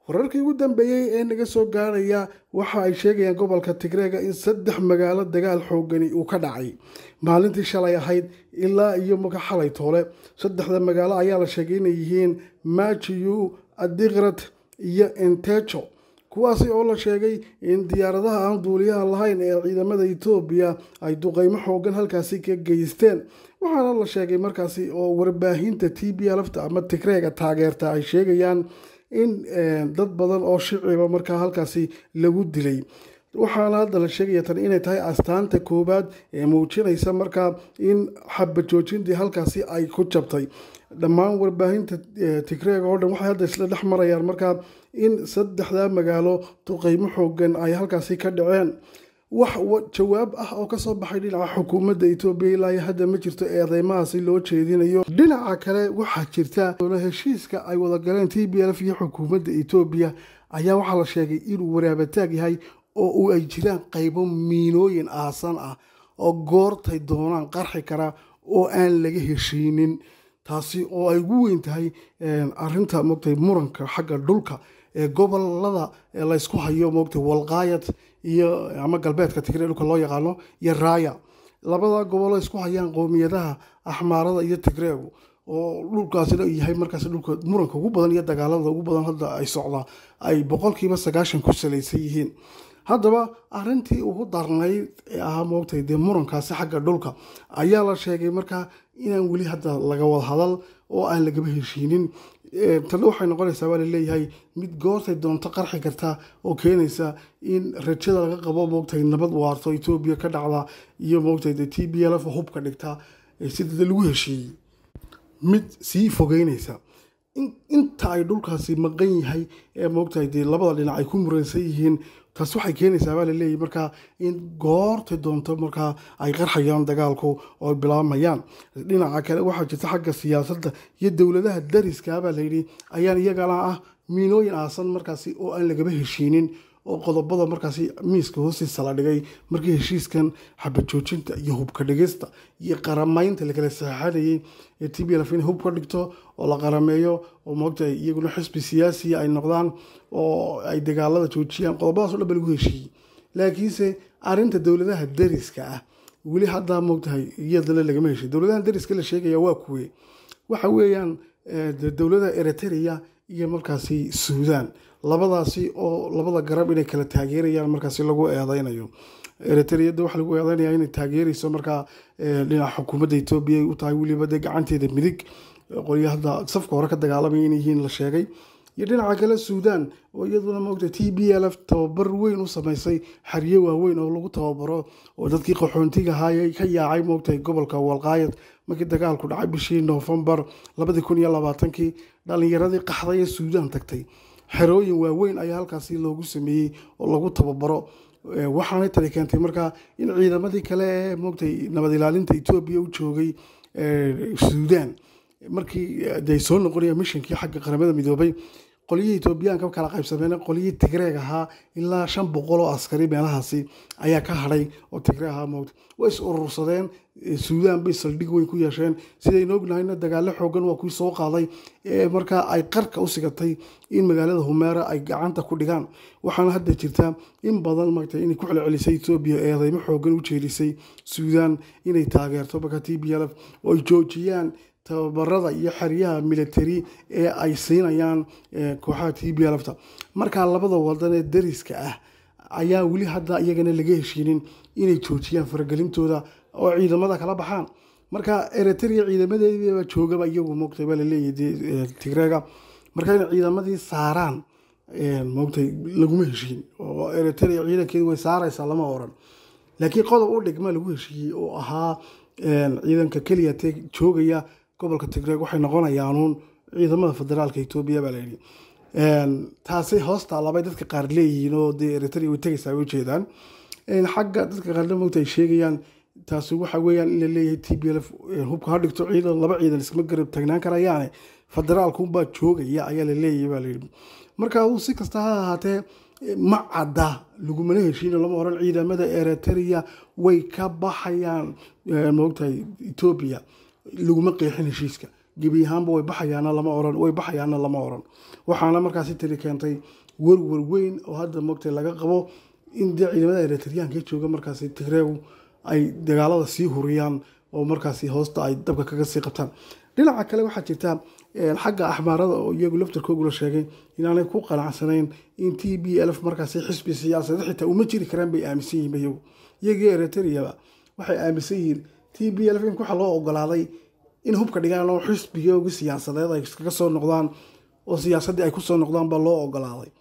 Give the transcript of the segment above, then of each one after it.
wararkii ugu dambeeyay ee naga soo gaaraya waxa ay sheegayaan gobolka Tigreega in 3 magaalo dagaal xoogani uu ka dhacay maalintii shalay ahayd ilaa iyo marka xalay toole 3 magaalo ayaa la sheegay inay yihiin Machiyu, Adigrat iyo Entecho kuwaasi oo la sheegay in diyaaradaha aan duuliyaha lahayn ee ciidamada Itoobiya ay duqeymo xoogan halkaasi ka geysteen waxaana la sheegay markaasi oo warbaahinta TPLF ama Tigreega taageerta ay sheegayaan in dad badan oo shiciba markaa halkaasi lagu dilay waxaana hadda la sheegaya tan inay tahay astaanta koobaad ee muujinaysa markaa in xabad joojintii halkaasi ay ku jabtay dhammaan warbaahinta Tigreega oo dhan waxay hadda isla dhex marayaan markaa in 3 magaalo duqeymo xoogan ay halkaasi ka dhaceen wax jawaab ah oo ka soo baxay dhinaca xukuumadda Itoobiya ilaa hadda ma jirto eedeymahaasi loo jeedinayo dhinaca kale waxa jirta heshiiska ay wada galeen TPLF iyo xukuumadda Itoobiya ayaa waxa la sheegay inuu waraabataag yahay oo ay jiraan qaybo miinooyin aasan ah oo goortay doonaan qarxi kara oo aan laga heshiinin taasi oo ay ugu weyn tahay arinta moogtay muranka xagga dhulka ee gobolada la isku hayo moogtay Walqaayad iyo ama galbeedka Tigreega dhulka loo yaqaano iyo Raaya labada gobol isku hayaan qoomiyadaha Axmaarada iyo Tigreegu oo dhulkaasina yahay markaas dhulka muranka ugu badan iyo dagaalada ugu badan hadda ay socdaan ay 90% ku saleysan yihiin haddaba arintii ugu darnayd ee moogtay murankaasi xagga dhulka ayaa la sheegay markaa inaan weli hadda laga wada hadal oo aan laga heshiinin tan waxay noqonaysaa waa leeyahay mid goortay doonto qarxi karta oo keenaysa in rajada laga qabo moogtay nabad waarto Itoobiya ka dhacda iyo moogtay TPLF hubka dhigta sida lagu heshiiyay mid sii fogeynaysa inta ay dhulkaasi maqan yahay ee moogtay labada dhinac ay ku muransan yihiin taas waxay keenaysaa waa leeyahay markaa in goortay doonto markaa ay qarxayaan dagaalku oo bilaabayaan dhinaca kale waxa jirta xagga siyaasadda iyo dawladaha dariska baa la yiri ayaan iyagana ah miinooyin aasan markaasi oo aan laga heshiinin oo qodobada markaasi miiska hoostiisa la dhigay markii heshiiskan xabad joojinta iyo hubka dhigista iyo qaramaynta la kala saxaadayay ee TPLF in hubka dhigto oo la qarameeyo oo moogtay iyaguna xisbi siyaasi ay noqdaan oo ay dagaalada joojiyaan qodobadaas oo dhan lagu heshiiyay laakiinse arinta dawladaha dariska ah weli hadda moogtay iyadana laga heshiiyay dawladaha dariska la sheegaya waa kuwee waxa weeyaan dawladda Eritrea iyo markaasi Suudaan labadaasi oo labada garab inay kala taageerayaan markaasi lagu eedeynayo Eritrea waxa lagu eedeynaya inay taageerayso markaa dhinaca xukuumadda Itoobiya u tahay waliba gacanteeda midig qolyaha safka hore ka dagaalamay inay yihiin la sheegay iyo dhinaca kale Suudaan oo iyaduna moogtay TPLF tababar weyn u sameysay xariye waaweyn oo lagu tababaro oo dadkii qaxoontiga ahaa ka yaacay moogtay gobolka Walqaayad markii dagaalku dhacay bishii November 2020 dhalinyaradii qaxday ee Suudaan tagtay xerooyin waaweyn ayaa halkaasi loogu sameeyay oo lagu tababaro waxaana tani keentay markaa in ciidamadii kale ee moogtay nabad ilaalinta Itoobiya u joogay Suudaan markii ay soo noqonayeen missionkii xagga qaramada midoobay qoliyada Itoobiyaanka kala qaybsameen qoliyada Tigreega ahaa ilaa 500 oo askari meelahaasi ayaa ka haray oo Tigreeg ahaa moogtay way is urursadeen Suudaan bay saldhig weyn ku yeesheen siday noognahayna dagaal xoogan waa ku soo qaaday markaa ay qarka u sigatay in magaalada Humeera ay gacanta ku dhigaan waxaana hadda jirta in badan markay inay ku celcelisay Itoobiya eedeymo xoogan u jeedisay Suudaan inay taageerto markaa TPLF oo ay joojiyaan tababarada iyo xariyaha military ee ay siinayaan kooxaha TPLF marka labada wadan ee dariska ah ayaa weli hadda iyagana laga heshiinin inay joojiyaan faragelintooda oo ciidamada kala baxaan marka Eritrea ciidamadeeda joogaba iyagu moogtay baa la leeyahay Tigreega marka in ciidamadii saaraan moogtay lagu heshiin oo Eritrea ciidankeedu way saaraysaa lama oran laakiin qodob u dhigma lagu heshiiyay oo ahaa ciidanka kaliya joogaya gobolka Tigreeg waxay noqonayaan ciidamada federaalka Itoobiya baa la yiri taasi hoosta labay dadka qaar leeyihiin oo Eritrea way tagaysaa u jeedaan xagga dadka qaar moogtay sheegayaan taasi waxa weeyaan in la leeyahay TPLF hubka ha dhigto ciidan laba ciidan isma garab tagnaan karayaan federaalku baa joogaya ayaa la leeyahay baa la yiri marka uu si kasta ha ahaatee ma cadda laguma heshiin lama oran ciidamada Eritrea way ka baxayaan moogtay Itoobiya laguma qeexin heshiiska gebi ahaanba way baxayaana lama oran waxaana markaasi tiri keentay warwar weyn oo hadda moogtay laga qabo in dee ciidamada Eritreanka jooga markaasi Tigreegu ay dagaalada sii huriyaan oo markaasi hoosta ay dabka kaga sii qabtaan dhinaca kale waxaa jirta xagga axmaarada oo iyagu laftarkoodu la sheegay inaanay ku qanacsanayn in TPLF markaasi xisbi siyaasadeed xitaa uma jiri karaan bay aaminsan yihiin iyagii Eritrea waxay aaminsan yihiin TPLF in waxa loo ogolaaday in hubka dhigaan oo xisbigooda siyaasadeed ay iskaga soo noqdaan oo siyaasadii ay ku soo noqdaan ba loo ogolaaday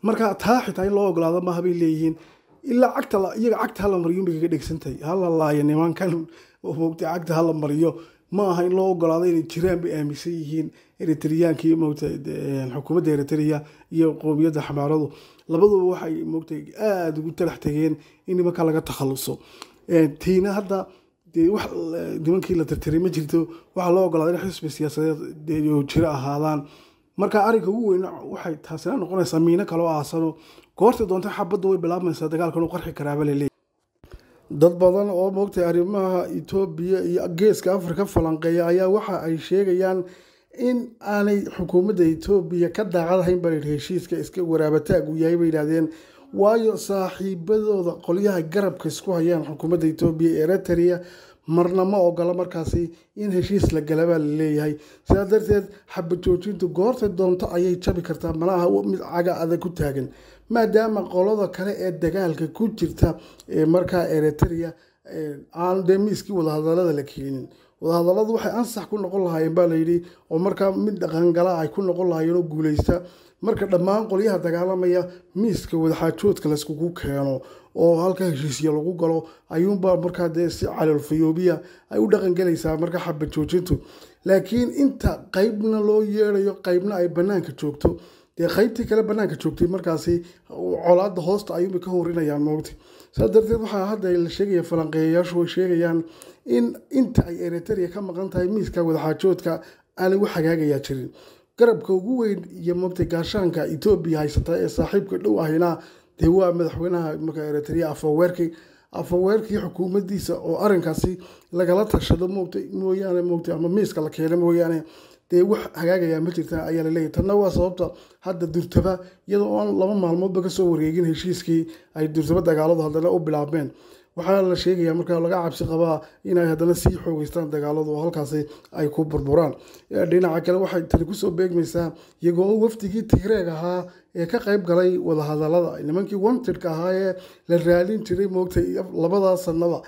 marka taa xitaa in loo ogolaado ma habay leeyihiin ilaa iyaga cagta la mariyo bay kaga dhigsantahay hala laayo nimankan oo moogtay cagta hala mariyo ma aha in loo ogolaado inay jiraan bay aaminsan yihiin Eritreaanka iyo moogtay xukuumadda Eritrea iyo qowmiyadda xamaaradu labaduba waxay moogtay aad ugu talax tageen in nimanka laga takhaluso tiina hadda wax nimankii la tirtiray ma jirto waxa loo ogolaaday in xisbi siyaasadeed oo jira ahaadaan marka arrinka ugu weyn waxay taasina noqonaysaa miino kale oo aasano goorta doonta xabadda way bilaabmaysaa dagaalkan uu qarxi karaaba leeyahay dad badan oo moogtay arrimaha Itoobiya iyo geeska Afrika falanqeeya ayaa waxa ay sheegayaan in aanay xukuumadda Itoobiya ka daacadahayn bari heshiiska iska waraabataag u yahay bay yiraahdeen waayo saaxiibadooda qolyaha garabka isku hayaan xukuumadda Itoobiya ee Eritrea marna ma ogola markaasi in heshiis la galaba leeyahay sidaa darteed xabad joojintu goorta doonto ayay jabi kartaa malaha mid caga adag ku taagan maadaama qolada kale ee dagaalka ku jirta marka Eritrea aan demiski wada hadalada la keenin wada hadaladu waxay ansax ku noqon lahaayeen baa la yiri oo marka mid dhaqan gala ay ku noqon lahaayeen oo guuleysta marka dhammaan qolyaha dagaalamaya miiska wada xaajoodka la isku keeno oo halka heshiisyo lagu galo ayuunba marka si calal fayoobiya ay u dhaqan galaysaa marka xabad joojintu laakiin inta qaybna loo yeerayo qaybna ay banaanka joogto qaybtii kale banaanka joogtay markaasi colaadda hoosta ayuunba ka horinayaan moogtay saa darteed waxaa hadda la sheegaya falanqeeyayaashu way sheegayaan in inta ay Eritrea ka maqan tahay miiska wada xaajoodka aanay wax hagaagayaa jirin garabka ugu weyn iyo moogtay gaashaanka Itoobiya haysata ee saaxiibka dhow ahina dee waa madaxweynaha marka Eritrea Afwerki xukuumaddiisa oo arrinkaasi lagala tashado moogtay mooyaane moogtay ama miiska la keenay mooyaane dee wax hagaagaya ma jirta ayaa la leeyahay tanna waa sababta hadda durtaba iyadoo aan 2 maalmoodba ka soo wareegin heshiiskii ay durtaba dagaaladu haddana u bilaabmeen waxaa la sheegayaa marka laga cabsi qabaa inay haddana sii xoogeystaan dagaaladu oo halkaasi ay ku burburaan dhinaca kale waxay tani kusoo beegmaysaa iyagoo wafdigii Tigreeg ahaa ee ka qayb galay wada hadalada nimankii wantedka ahaa ee la raadin jiray moogtay labadaas sanada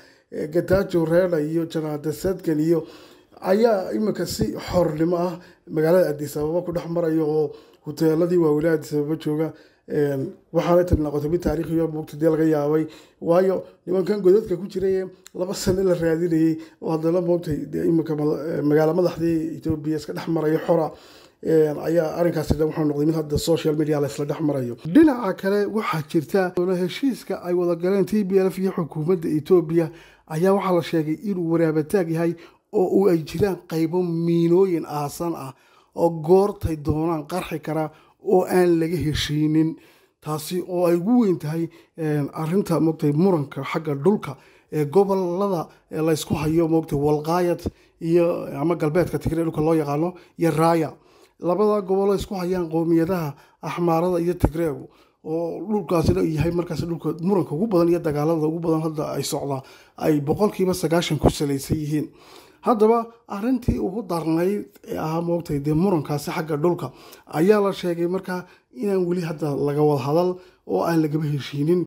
Getachew Reda iyo Janaada Sadkan iyo ayaa imika si xornimo ah magaalada Addis Ababa ku dhex marayo oo hoteeladii waaweyn Addis Ababa jooga waxaana tan noqotay mid taariikhi ah moogtay laga yaabay waayo nimankan godadka ku jiray 2 sano la raadinayay oo haddana moogtay imika magaalada madaxdii Itoobiya iska dhex marayo xora ayaa arrinkaasi wuxuu noqday mid hadda social media la isla dhex marayo dhinaca kale waxaa jirta heshiiska ay wada galeen TPLF iyo xukuumadda Itoobiya ayaa waxaa la sheegay inuu waraabataag yahay oo ay jiraan qaybo miinooyin aasan ah oo goortay doonaan qarxi kara oo aan laga heshiinin taasi oo ay ugu weyn tahay arrinta moogtay muranka xagga dhulka ee gobolada la isku hayo moogtay Walqaayad iyo ama galbeedka Tigreeg dhulka loo yaqaano iyo Raaya labada gobol isku hayaan qowmiyadaha Axmaarada iyo Tigreeg oo dhulkaasina yahay markaas dhulka muranka ugu badan iyo dagaalada ugu badan hadda ay socdaan ay 90% ku salaysan yihiin haddaba arrintii ugu darnayd ee ahaa moogtay murankaasi xagga dhulka ayaa la sheegay marka inaan weli hadda laga wada hadal oo aan laga heshiinin